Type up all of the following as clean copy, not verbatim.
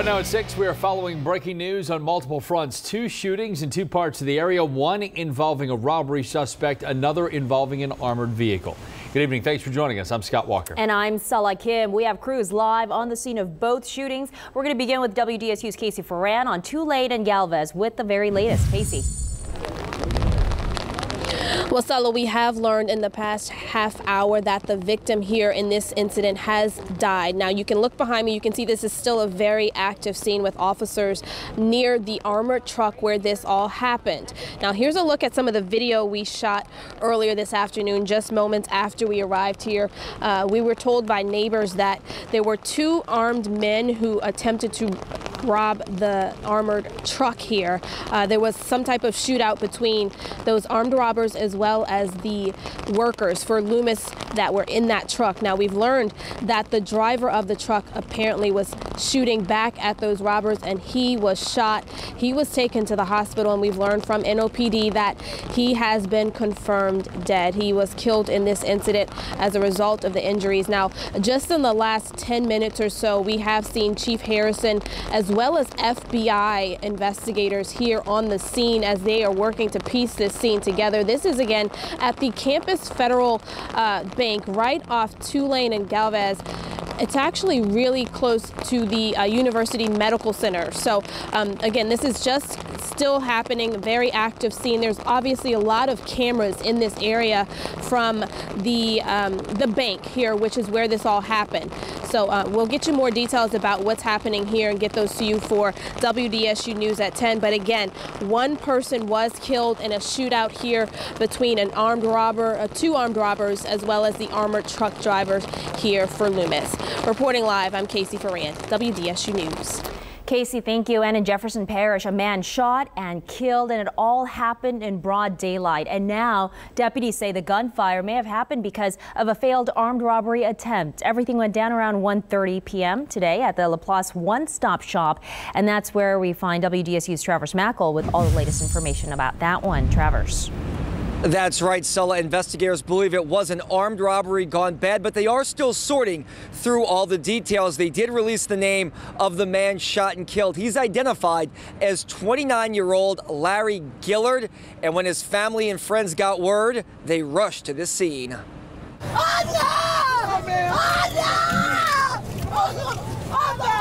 Now at 6, we are following breaking news on multiple fronts. 2 shootings in 2 parts of the area, one involving a robbery suspect, another involving an armored vehicle. Good evening. Thanks for joining us. I'm Scott Walker. And I'm Salah Kim. We have crews live on the scene of both shootings. We're going to begin with WDSU's Casey Ferran on Tulane and Galvez with the very latest. Casey. Well, Stella, we have learned in the past half hour that the victim here in this incident has died. Now, you can look behind me. You can see this is still a very active scene with officers near the armored truck where this all happened. Now, here's a look at some of the video we shot earlier this afternoon, just moments after we arrived here. We were told by neighbors that there were 2 armed men who attempted to rob the armored truck here. There was some type of shootout between those armed robbers as well as the workers for Loomis that were in that truck. Now, we've learned that the driver of the truck apparently was shooting back at those robbers and he was shot. He was taken to the hospital, and we've learned from NOPD that he has been confirmed dead. He was killed in this incident as a result of the injuries. Now, just in the last 10 minutes or so, we have seen Chief Harrison as well as FBI investigators here on the scene as they are working to piece this scene together. This is again at the Campus Federal Bank right off Tulane and Galvez. It's actually really close to the University Medical Center. So again, this is just still happening, very active scene. There's obviously a lot of cameras in this area from the bank here, which is where this all happened. So we'll get you more details about what's happening here and get those to you for WDSU News at 10. But again, 1 person was killed in a shootout here between an armed robber, 2 armed robbers, as well as the armored truck drivers here for Loomis. Reporting live, I'm Casey Ferran, WDSU News. Casey, thank you. And in Jefferson Parish, a man shot and killed, and it all happened in broad daylight. And now deputies say the gunfire may have happened because of a failed armed robbery attempt. Everything went down around 1:30 p.m. today at the LaPlace one-stop shop. And that's where we find WDSU's Travers Mackle with all the latest information about that one. Travers. That's right, Sulla. Investigators believe it was an armed robbery gone bad, but they are still sorting through all the details. They did release the name of the man shot and killed. He's identified as 29-year-old Larry Gillard, and when his family and friends got word, they rushed to the scene. Oh, no! Oh, man. Oh, no! Oh, no! Calm down.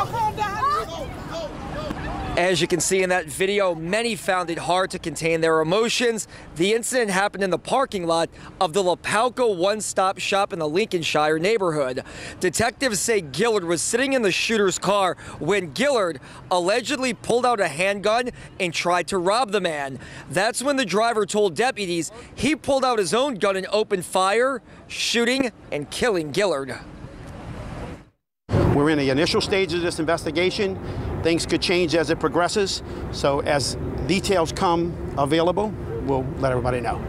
As you can see in that video, many found it hard to contain their emotions. The incident happened in the parking lot of the Lapalco one-stop shop in the Lincolnshire neighborhood. Detectives say Gillard was sitting in the shooter's car when Gillard allegedly pulled out a handgun and tried to rob the man. That's when the driver told deputies he pulled out his own gun and opened fire, shooting and killing Gillard. We're in the initial stage of this investigation. Things could change as it progresses. So as details come available, we'll let everybody know.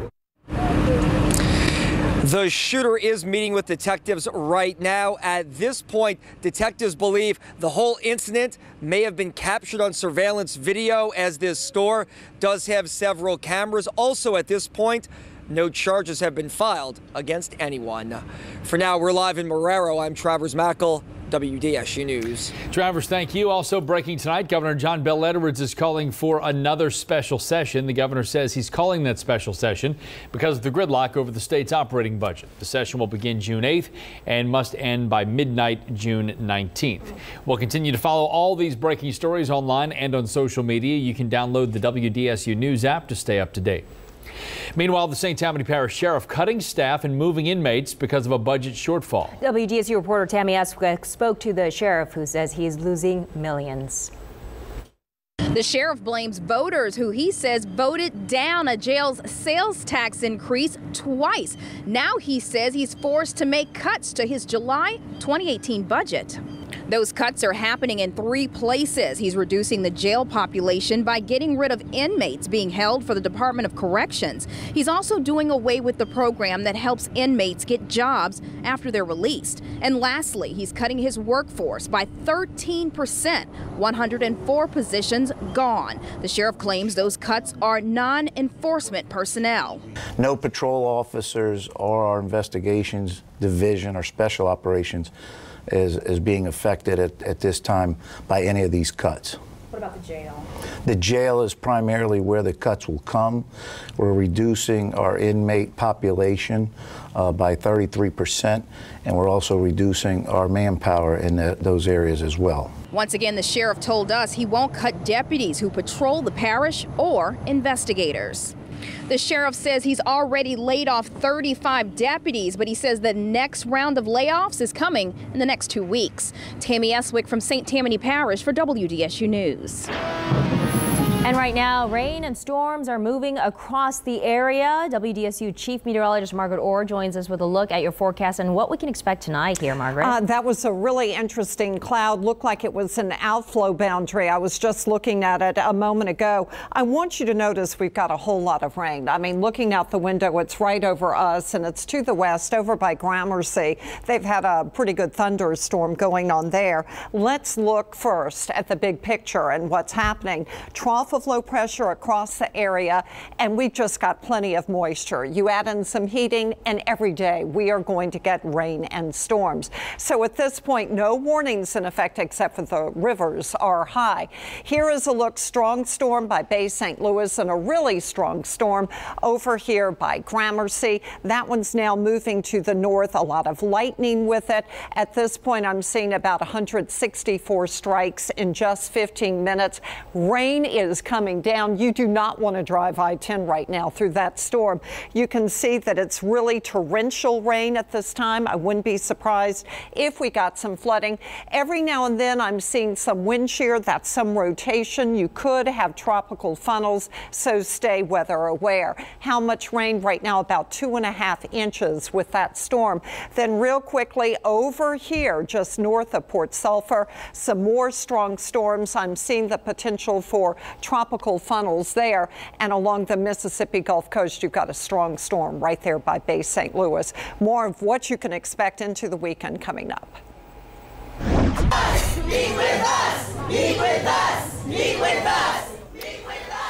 The shooter is meeting with detectives right now. At this point, detectives believe the whole incident may have been captured on surveillance video, as this store does have several cameras. Also at this point, no charges have been filed against anyone. For now, we're live in Marrero. I'm Travers Mackle, WDSU News. Travers, thank you. Also breaking tonight, Governor John Bel Edwards is calling for another special session. The governor says he's calling that special session because of the gridlock over the state's operating budget. The session will begin June 8th and must end by midnight June 19th. We'll continue to follow all these breaking stories online and on social media. You can download the WDSU News app to stay up to date. Meanwhile, the St. Tammany Parish Sheriff cutting staff and moving inmates because of a budget shortfall. WDSU reporter Tammy Esquick spoke to the sheriff, who says he's losing millions. The sheriff blames voters who he says voted down a jail's sales tax increase twice. Now he says he's forced to make cuts to his July 2018 budget. Those cuts are happening in 3 places. He's reducing the jail population by getting rid of inmates being held for the Department of Corrections. He's also doing away with the program that helps inmates get jobs after they're released. And lastly, he's cutting his workforce by 13%, 104 positions gone. The sheriff claims those cuts are non-enforcement personnel. No patrol officers or our investigations division or special operations is being affected. impacted at this time by any of these cuts. What about the jail? The jail is primarily where the cuts will come. We're reducing our inmate population by 33%, and we're also reducing our manpower in those areas as well. Once again, the sheriff told us he won't cut deputies who patrol the parish or investigators. The sheriff says he's already laid off 35 deputies, but he says the next round of layoffs is coming in the next 2 weeks. Tammy Eswick from St. Tammany Parish for WDSU News. And right now, rain and storms are moving across the area. WDSU Chief Meteorologist Margaret Orr joins us with a look at your forecast and what we can expect tonight here, Margaret. That was a really interesting cloud. Looked like it was an outflow boundary. I was just looking at it a moment ago. I want you to notice we've got a whole lot of rain. I mean, looking out the window, it's right over us, and it's to the west over by Gramercy. They've had a pretty good thunderstorm going on there. Let's look first at the big picture and what's happening. Trough of low pressure across the area, and we've just got plenty of moisture. You add in some heating, and every day we are going to get rain and storms. So at this point, no warnings in effect except for the rivers are high. Here is a look. Strong storm by Bay St. Louis and a really strong storm over here by Gramercy. That one's now moving to the north. A lot of lightning with it. At this point, I'm seeing about 164 strikes in just 15 minutes. Rain is coming down. You do not want to drive I-10 right now through that storm. You can see that it's really torrential rain at this time. I wouldn't be surprised if we got some flooding. Every now and then I'm seeing some wind shear. That's some rotation. You could have tropical funnels, so stay weather aware. How much rain right now? About 2.5 inches with that storm. Then real quickly over here, just north of Port Sulphur, some more strong storms. I'm seeing the potential for tropical funnels there, and along the Mississippi Gulf Coast you've got a strong storm right there by Bay St. Louis. More of what you can expect into the weekend coming up. Meet with us! Meet with us! Meet with us!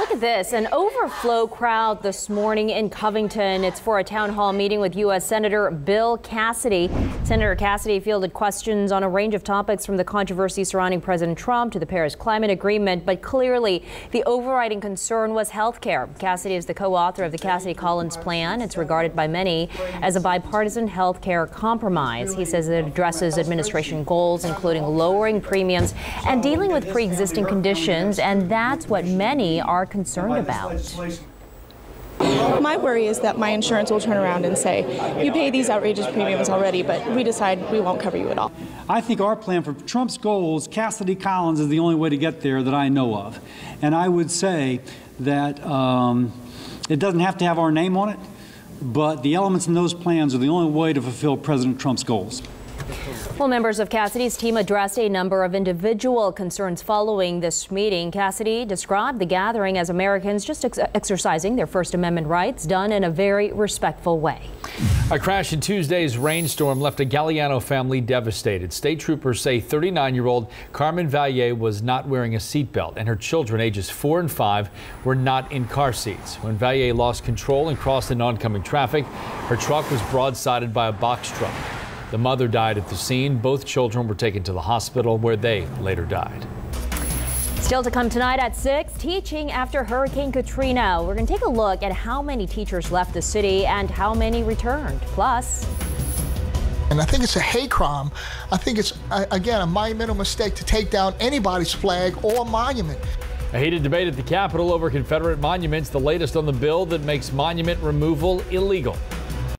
Look at this, an overflow crowd this morning in Covington. It's for a town hall meeting with U.S. Senator Bill Cassidy. Senator Cassidy fielded questions on a range of topics from the controversy surrounding President Trump to the Paris Climate Agreement, but clearly the overriding concern was health care. Cassidy is the co-author of the Cassidy-Collins Plan. It's regarded by many as a bipartisan health care compromise. He says it addresses administration goals, including lowering premiums and dealing with pre-existing conditions, and that's what many are concerned about. My worry is that my insurance will turn around and say, you pay these outrageous premiums already, but we decide we won't cover you at all. I think our plan for Trump's goals, Cassidy-Collins is the only way to get there that I know of. And I would say that it doesn't have to have our name on it, but the elements in those plans are the only way to fulfill President Trump's goals. Well, members of Cassidy's team addressed a number of individual concerns following this meeting. Cassidy described the gathering as Americans just exercising their First Amendment rights, done in a very respectful way. A crash in Tuesday's rainstorm left a Galliano family devastated. State troopers say 39-year-old Carmen Vallier was not wearing a seatbelt, and her children, ages 4 and 5, were not in car seats. When Vallier lost control and crossed into oncoming traffic, her truck was broadsided by a box truck. The mother died at the scene. Both children were taken to the hospital where they later died. Still to come tonight at 6, teaching after Hurricane Katrina. We're going to take a look at how many teachers left the city and how many returned. Plus, and I think it's a hate crime. I think it's, again, a monumental mistake to take down anybody's flag or monument. A heated debate at the Capitol over Confederate monuments, the latest on the bill that makes monument removal illegal.